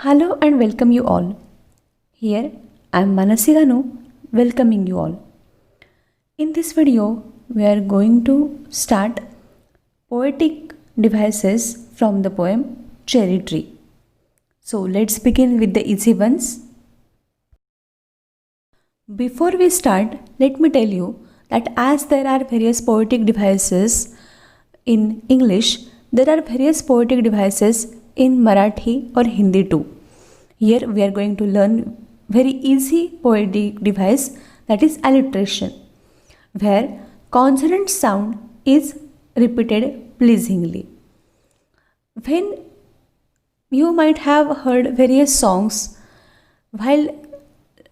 Hello and welcome you all. Here I am Manasi Ganu welcoming you all. In this video, we are going to start poetic devices from the poem Cherry Tree. So let's begin with the easy ones. Before we start, let me tell you that as there are various poetic devices in English, there are various poetic devices in Marathi or Hindi too. Here we are going to learn very easy poetic device, that is alliteration, where consonant sound is repeated pleasingly. When you might have heard various songs, while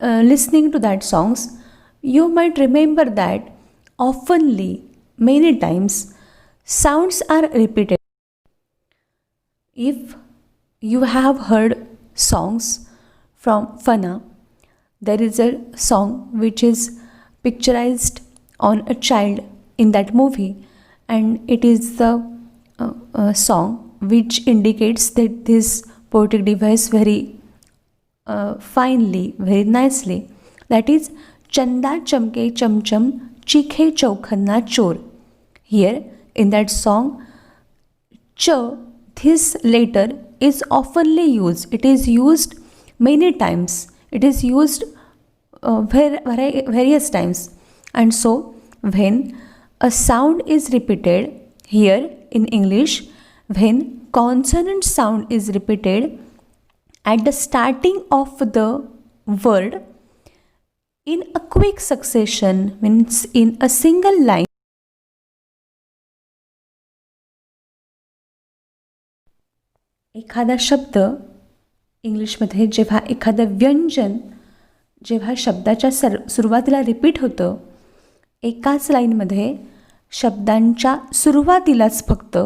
listening to that songs, you might remember that oftenly, many times, sounds are repeated. If you have heard songs from Fana, there is a song which is picturized on a child in that movie, and it is the song which indicates that this poetic device very finely, very nicely. That is Chanda Chamke Chamcham Chikhe Chaukhanna Chor. Here in that song, ch, this letter is oftenly used. It is used many times. It is used various times. And so when a sound is repeated here in English, when consonant sound is repeated at the starting of the word in a quick succession, means in a single line, एखादा शब्द इंग्लिशमध्ये जेव्हा एखादं व्यंजन जेव्हा शब्दाच्या सुरुवातीला repeat होतं, एकाच लाईनमध्ये शब्दांच्या सुरुवातीलाच फक्त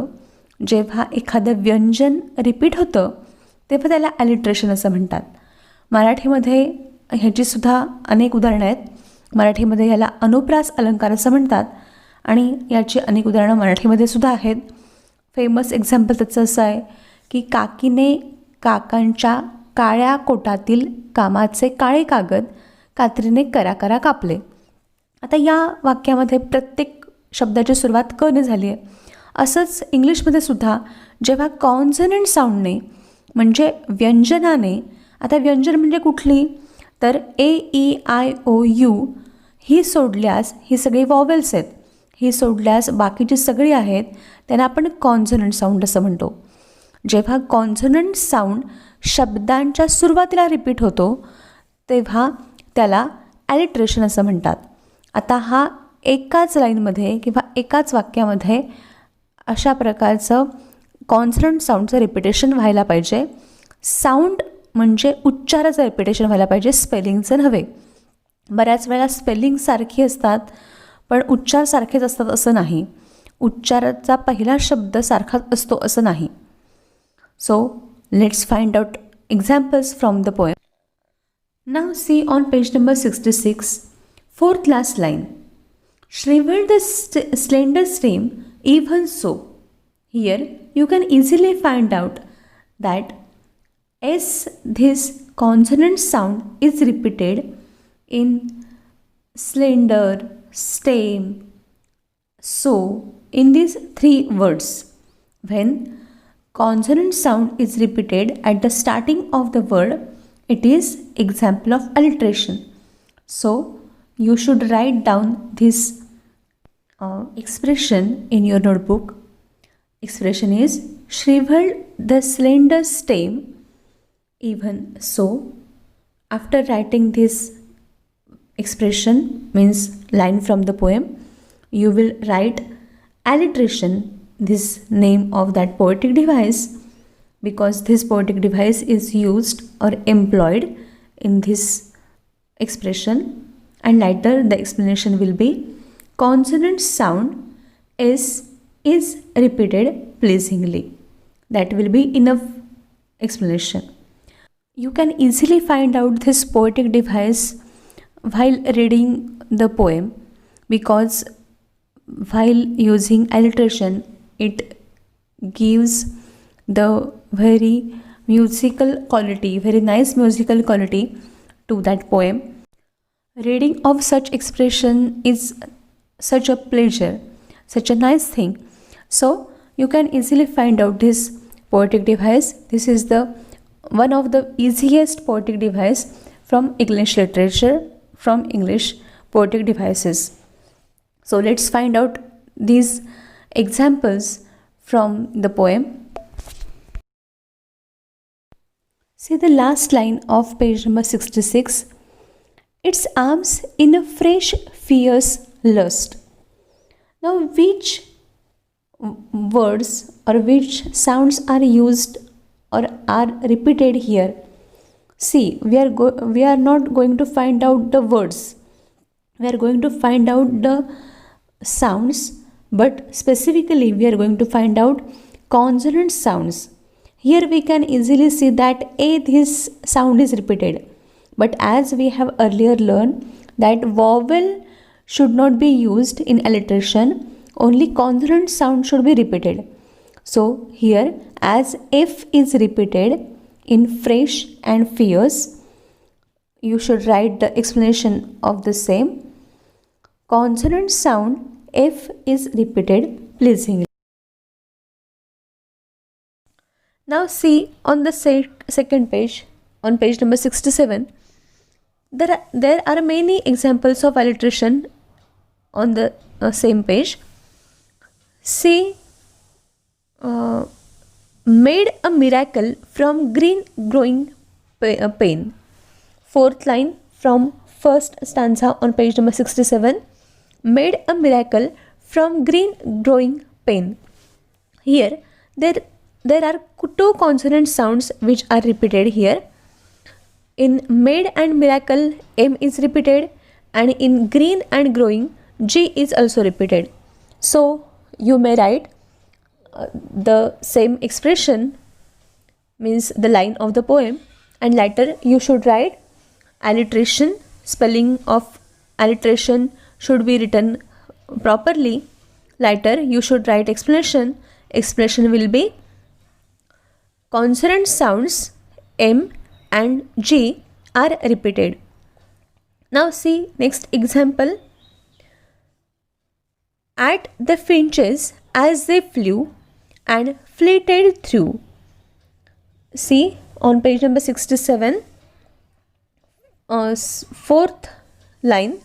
जेव्हा एखादं व्यंजन रिपीट होतं तेव्हा त्याला ॲलिट्रेशन असं म्हणतात. मराठीमध्ये ह्याचीसुद्धा अनेक उदाहरणं आहेत. मराठीमध्ये याला अनुप्रास अलंकार असं म्हणतात आणि याची अनेक उदाहरणं मराठीमध्ये सुद्धा आहेत. फेमस एक्झाम्पल त्याचं असं आहे की काकीने काकांच्या काळ्या कोटातील कामाचे काळे कागद कात्रीने करा कापले. आता या वाक्यामध्ये प्रत्येक शब्दाची सुरुवात क ने झाली आहे. असंच इंग्लिशमध्ये सुद्धा जेव्हा कॉन्सनंट साऊंडने म्हणजे व्यंजनाने, आता व्यंजन म्हणजे कुठली तर AEIOU ही सोडल्यास ही सगळी वॉवेल्स आहेत, ही सोडल्यास बाकीची सगळी आहेत त्यांना आपण कॉन्सनंट साऊंड असं म्हणतो. जेव्हा कॉन्सनंट साऊंड शब्दांच्या सुरुवातीला रिपीट होतो तेव्हा त्याला ॲलिट्रेशन असं म्हणतात. आता हा एकाच लाईनमध्ये किंवा एकाच वाक्यामध्ये अशा प्रकारचं कॉन्सनंट साऊंडचं रिपिटेशन व्हायला पाहिजे. साऊंड म्हणजे उच्चाराचं रिपिटेशन व्हायला पाहिजे, स्पेलिंगचं नव्हे. बऱ्याच वेळा स्पेलिंग सारखी असतात पण उच्चार सारखेच असतात असं नाही. उच्चाराचा पहिला शब्द सारखाच असतो असं नाही. So let's find out examples from the poem. Now see on page number 66, fourth last line. Shriveled the slender stem, even so. Here you can easily find out that S, this consonant sound is repeated in slender, stem, so in these three words. When consonant sound is repeated at the starting of the word, it is example of alliteration. So you should write down this expression in your notebook. Expression is shriveled the slender stem, even so. After writing this expression, means line from the poem, you will write alliteration, this name of that poetic device, because this poetic device is used or employed in this expression, and later the explanation will be consonant sound S is repeated pleasingly. That will be enough explanation. You can easily find out this poetic device while reading the poem, because while using alliteration it gives the very musical quality, very nice musical quality to that poem. Reading of such expression is such a pleasure, such a nice thing. So you can easily find out this poetic device. This is the one of the easiest poetic device from English literature, from English poetic devices. So let's find out these examples from the poem. See the last line of page number 66. Its arms in a fresh, fierce lust. Now, which words or which sounds are used or are repeated here? See, we are not going to find out the words. We are going to find out the sounds, but specifically we are going to find out consonant sounds. Here we can easily see that this sound is repeated. But as we have earlier learned that vowel should not be used in alliteration, only consonant sound should be repeated. So here as F is repeated in fresh and fierce, you should write the explanation of the same. Consonant sound F is repeated pleasingly. Now see on the second page, on page number 67, there are many examples of alliteration on the same page. See, made a miracle from green growing pain. Fourth line from first stanza on page number 67. Made a miracle from green growing pain. Here, there are two consonant sounds which are repeated here. In made and miracle, M is repeated, and in green and growing, G is also repeated. So you may write the same expression, means the line of the poem, and later you should write alliteration. Spelling of alliteration should be written properly. Later you should write explanation. Explanation will be consonant sounds M and G are repeated. Now see next example. At the finches as they flew and flitted through. See on page number 67, fourth line,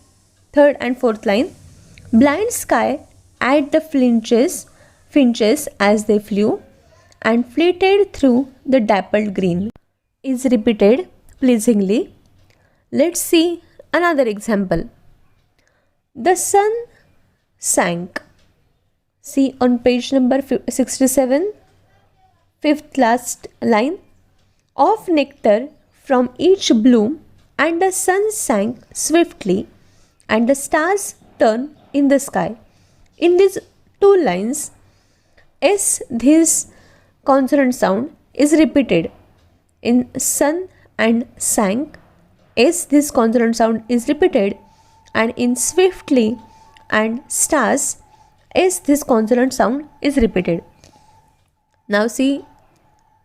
third and fourth line. Blind sky at the finches as they flew and flitted through the dappled green is repeated pleasingly. Let's see another example. The sun sank. See on page number 67, fifth last line. Of nectar from each bloom, and the sun sank swiftly, and the stars turned in the sky. In these two lines, this consonant sound is repeated. In sun and sank, this consonant sound is repeated, and in swiftly and stars, this consonant sound is repeated. Now see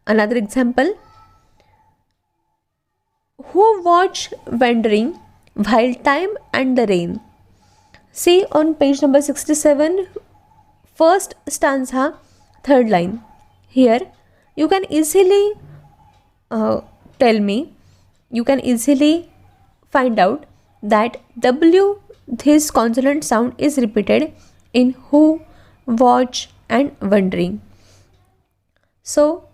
another example. Who watch wandering while time and the rain. See on page number 67, first stanza, third line. Here you can easily you can easily find out that W, this consonant sound is repeated in who, watch and wondering. So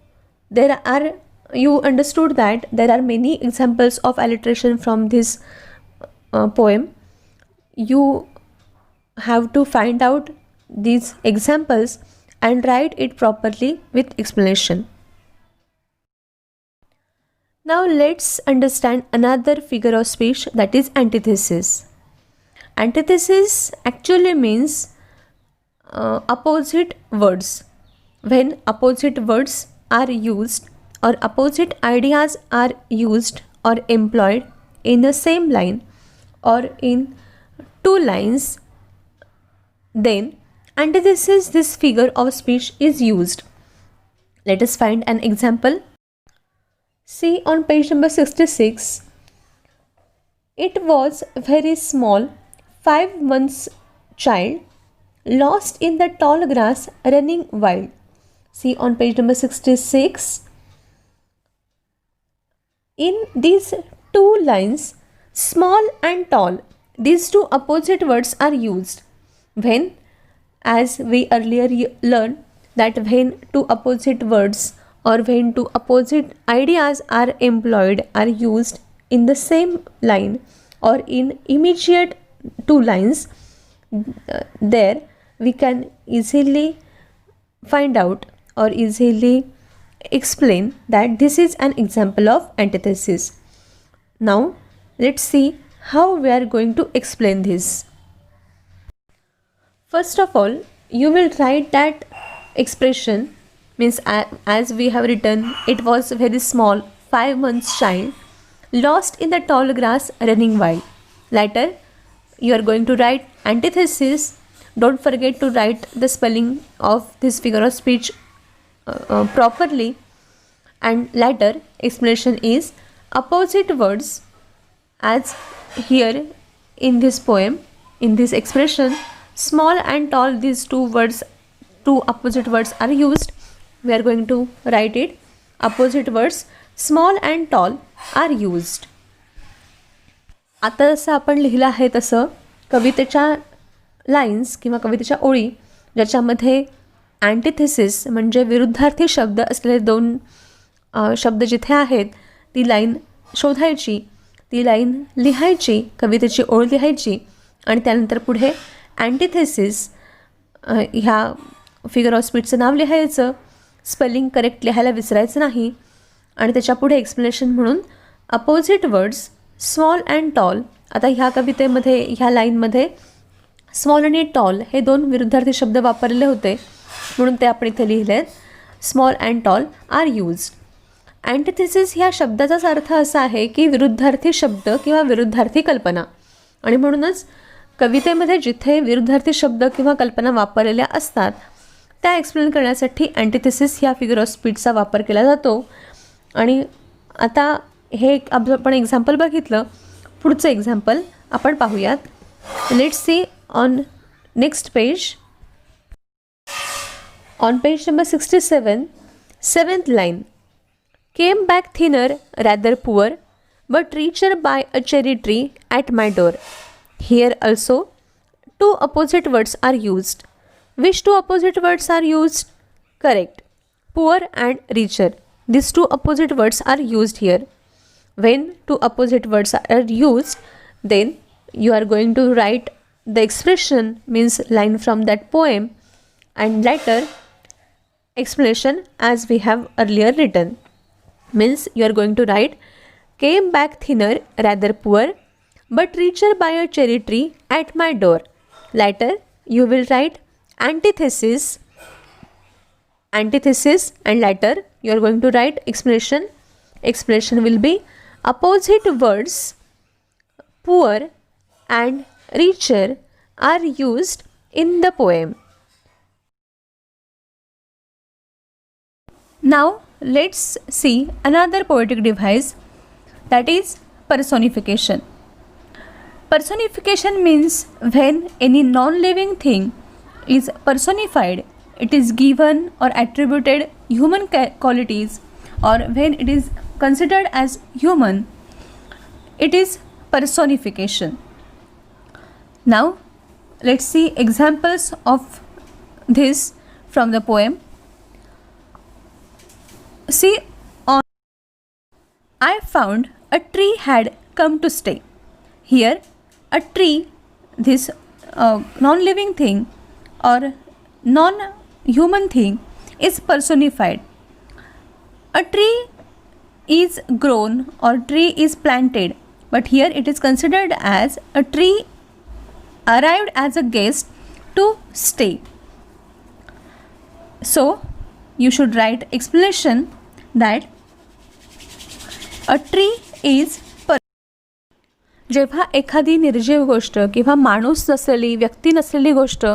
you understood that there are many examples of alliteration from this poem. You have to find out these examples and write it properly with explanation. Now let's understand another figure of speech, that is antithesis. Antithesis actually means opposite words. When opposite words are used or opposite ideas are used or employed in the same line or in two lines, then antithesis, this figure of speech is used. Let us find an example. See on page number 66. It was very small, 5 months child, lost in the tall grass running wild. See on page number 66. In these two lines, small and tall, these two opposite words are used when, as we earlier learned, that when two opposite words or when two opposite ideas are employed, are used in the same line or in immediate two lines, there we can easily find out or easily explain that this is an example of antithesis. Now let's see how we are going to explain this. First of all, you will write that expression, means as we have written, it was very small, 5 months child, lost in the tall grass running wild. Later you are going to write antithesis. Don't forget to write the spelling of this figure of speech properly. And later explanation is opposite words, as here in this poem, in this expression, small and tall, these two opposite words are used. We are going to write it, opposite words small and tall are used. आता जसं आपण लिहिलं आहे तसं कवितेच्या lines किंवा कवितेच्या ओळी ज्याच्यामध्ये अँटिथेसिस म्हणजे विरुद्धार्थी शब्द असलेले दोन शब्द जिथे आहेत, ती लाईन शोधायची, ती लाईन लिहायची, कवितेची ओळ लिहायची आणि त्यानंतर पुढे अँटिथेसिस ह्या फिगर ऑफ स्पीचचं नाव लिहायचं, स्पेलिंग करेक्ट लिहायला विसरायचं नाही आणि त्याच्या पुढे एक्सप्लेनेशन म्हणून opposite words small and tall. आता ह्या कवितेमध्ये ह्या लाईनमध्ये स्मॉल आणि टॉल हे दोन विरुद्धार्थी शब्द वापरले होते म्हणून ते आपण इथे लिहिले आहेत. Small and tall are used. Antithesis ह्या शब्दाचाच अर्थ असा आहे की विरुद्धार्थी शब्द किंवा विरुद्धार्थी कल्पना, आणि म्हणूनच कवितेमध्ये जिथे विरुद्धार्थी शब्द किंवा कल्पना वापरलेल्या असतात त्या एक्सप्लेन करण्यासाठी अँटिथेसिस ह्या फिगर ऑफ स्पीचचा वापर केला जातो. आणि आता हे आपण एक्झाम्पल बघितलं, पुढचं एक्झाम्पल आपण पाहूयात. Let's see on next page. On page number 67, 7th line. Came back thinner, rather poor, but richer by a cherry tree at my door. Here also two opposite words are used. Which two opposite words are used? Correct. Poor and richer. These two opposite words are used here. When two opposite words are used, then you are going to write the expression, means line from that poem, and later explanation as we have earlier written. Means you are going to write came back thinner, rather poor, but richer by a cherry tree at my door. Later you will write antithesis, and later you are going to write explanation. Explanation will be opposite words poor and richer are used in the poem. Now let's see another poetic device, that is personification. Personification means when any non-living thing is personified, it is given or attributed human qualities, or when it is considered as human, it is personification. Now let's see examples of this from the poem. See on, I found a tree had come to stay. Here a tree, this non-living thing or non-human thing, is personified. A tree is grown or tree is planted, but here it is considered as a tree arrived as a guest to stay. So you should write explanation that a tree is जेव्हा एखादी निर्जीव गोष्ट किंवा माणूस नसलेली, व्यक्ती नसलेली गोष्ट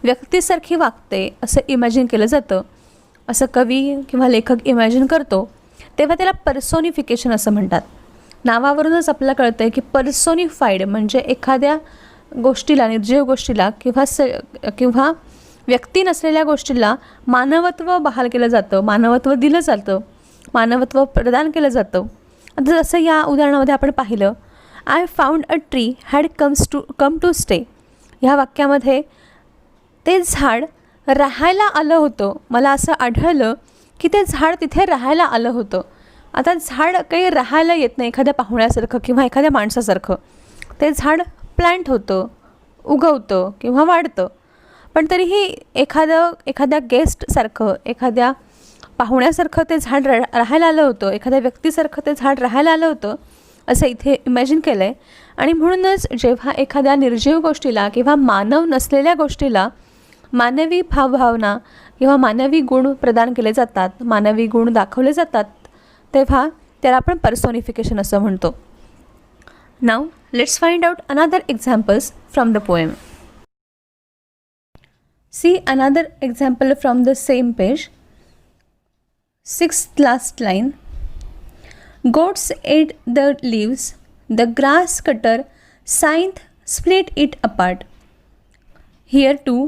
व्यक्तीसारखी वागते असं इमॅजिन केलं जातं, असं कवी किंवा लेखक इमॅजिन करतो, तेव्हा त्याला पर्सोनिफिकेशन असं म्हणतात. नावावरूनच आपल्याला कळतं आहे की पर्सोनिफाईड म्हणजे एखाद्या गोष्टीला, निर्जीव गोष्टीला किंवा व्यक्ती नसलेल्या गोष्टीला मानवत्व बहाल केलं जातं, मानवत्व दिलं जातं, मानवत्व प्रदान केलं जातं. आता जसं या उदाहरणामध्ये आपण पाहिलं, I found a tree had come to stay. ह्या वाक्यामध्ये ते झाड राहायला आलं होतं. मला असं आढळलं की ते झाड तिथे राहायला आलं होतं. आता झाड काही राहायला येत नाही एखाद्या पाहुण्यासारखं किंवा एखाद्या माणसासारखं. ते झाड प्लांट होतं, उगवतं किंवा वाढतं. पण तरीही एखाद्या गेस्टसारखं, एखाद्या पाहुण्यासारखं ते झाड राहायला आलं होतं, एखाद्या व्यक्तीसारखं ते झाड राहायला आलं होतं असं इथे इमॅजिन केलं आहे. आणि म्हणूनच जेव्हा एखाद्या निर्जीव गोष्टीला किंवा मानव नसलेल्या गोष्टीला मानवी भावभावना किंवा मानवी गुण प्रदान केले जातात, मानवी गुण दाखवले जातात, तेव्हा त्याला आपण पर्सोनिफिकेशन असं म्हणतो. Now let's find out another examples from the poem. See another example from the same page. 6th last line. Goats ate the leaves, the grass cutter scythe split it apart. Here too,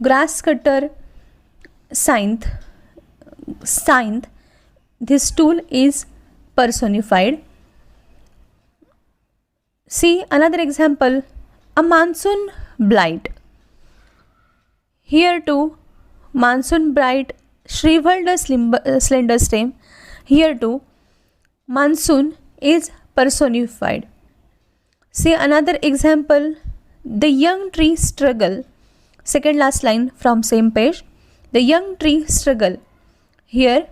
grass cutter, scythe, this tool is personified. See another example, a monsoon blight. Here too, monsoon bright shriveled a slender stem. Here too, monsoon is personified. See another example, the young tree struggle. Second last line from same page, the young tree struggle. Here,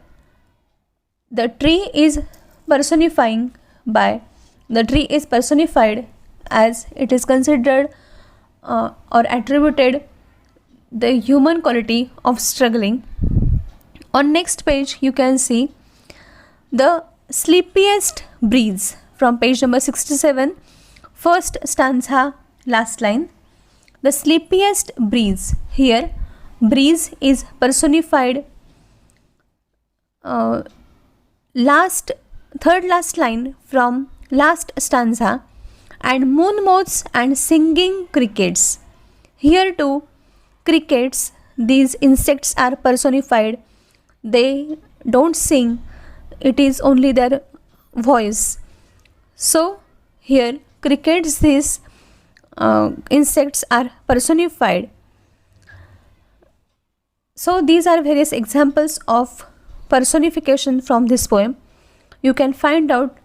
the tree is personified as it is considered or attributed the human quality of struggling. On next page you can see the sleepiest breeze from page number 67, first stanza, last line. The sleepiest breeze. Here breeze is personified. Third last line from last stanza, and moon moths and singing crickets. Here too, crickets, these insects are personified. They don't sing, it is only their voice. So here crickets, these insects are personified. So these are various examples of personification from this poem. You can find out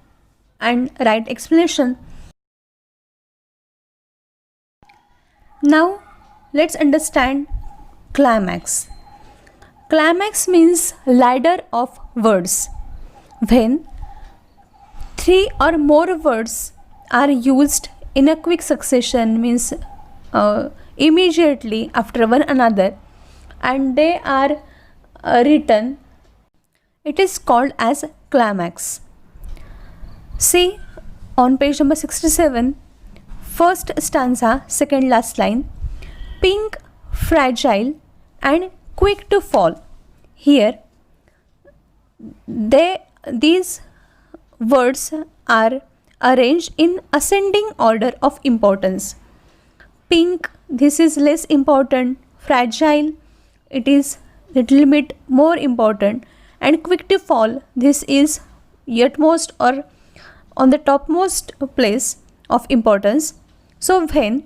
and write explanation. Now let's understand climax. Climax means ladder of words. When 3 or more words are used in a quick succession, means immediately after one another, and they are written, it is called as climax. See on page number 67, first stanza, second last line, pink, fragile and quick to fall. Here these words are arranged in ascending order of importance. Pink, this is less important. Fragile, it is little bit more important. And quick to fall, this is yetmost or on the topmost place of importance. So when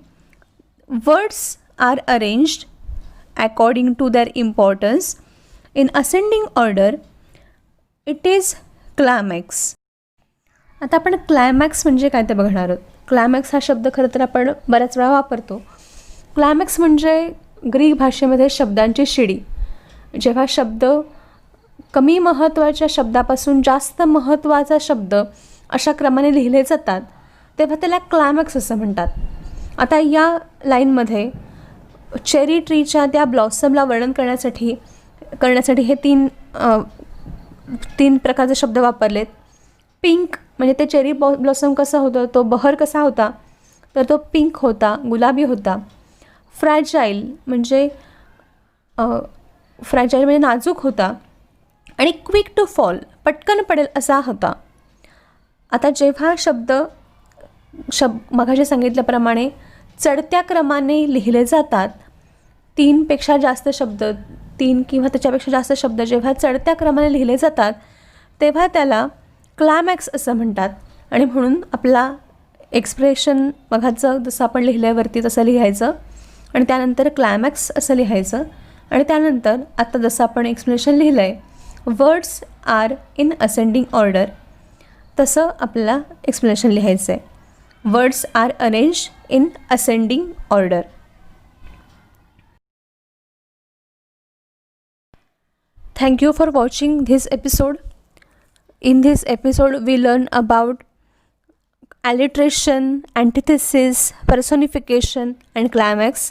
words are arranged according to their importance in ascending order, it is climax. आता आपण climax म्हणजे काय ते बघणार आहोत. Climax हा शब्द खरं तर आपण बऱ्याच वेळा वापरतो. क्लायमॅक्स म्हणजे ग्रीक भाषेमध्ये शब्दांची शिडी. जेव्हा शब्द कमी महत्त्वाच्या शब्दापासून जास्त महत्त्वाचा शब्द अशा क्रमाने लिहिले जातात तेव्हा त्याला क्लायमॅक्स असं म्हणतात. आता या लाईनमध्ये चेरी ट्रीच्या त्या ब्लॉसमला वर्णन करण्यासाठी हे तीन प्रकारचे शब्द वापरलेत. पिंक म्हणजे ते चेरी ब्लॉसम कसा होतं, तो बहर कसा होता, तर तो पिंक होता, गुलाबी होता. फ्रॅजाईल म्हणजे नाजूक होता. आणि क्विक टू फॉल, पटकन पडेल असा होता. आता जेव्हा शब्द मगाशी सांगितल्याप्रमाणे चढत्या क्रमाने लिहिले जातात, 3पेक्षा जास्त शब्द, 3 किंवा त्याच्यापेक्षा जास्त शब्द जेव्हा चढत्या क्रमाने लिहिले जातात तेव्हा त्याला क्लायमॅक्स असं म्हणतात. आणि म्हणून आपला एक्सप्रेशन मगाचं जसं आपण लिहिल्यावरती तसं लिहायचं आणि त्यानंतर क्लायमॅक्स असं लिहायचं आणि त्यानंतर आता जसं आपण एक्सप्लेनेशन लिहिलं आहे, words are in ascending order, तसं आपल्याला एक्सप्लेनेशन लिहायचं आहे. Words are arrange in ascending order. Thank you for watching this episode. In this episode, we learn about alliteration, antithesis, personification, and climax.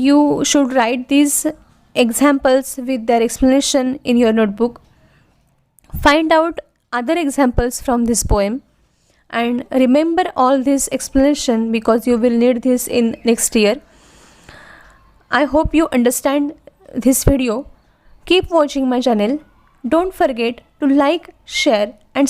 You should write these examples with their explanation in your notebook. Find out other examples from this poem and remember all this explanation because you will need this in next year. I hope you understand this video. Keep watching my channel. Don't forget to like, share and subscribe.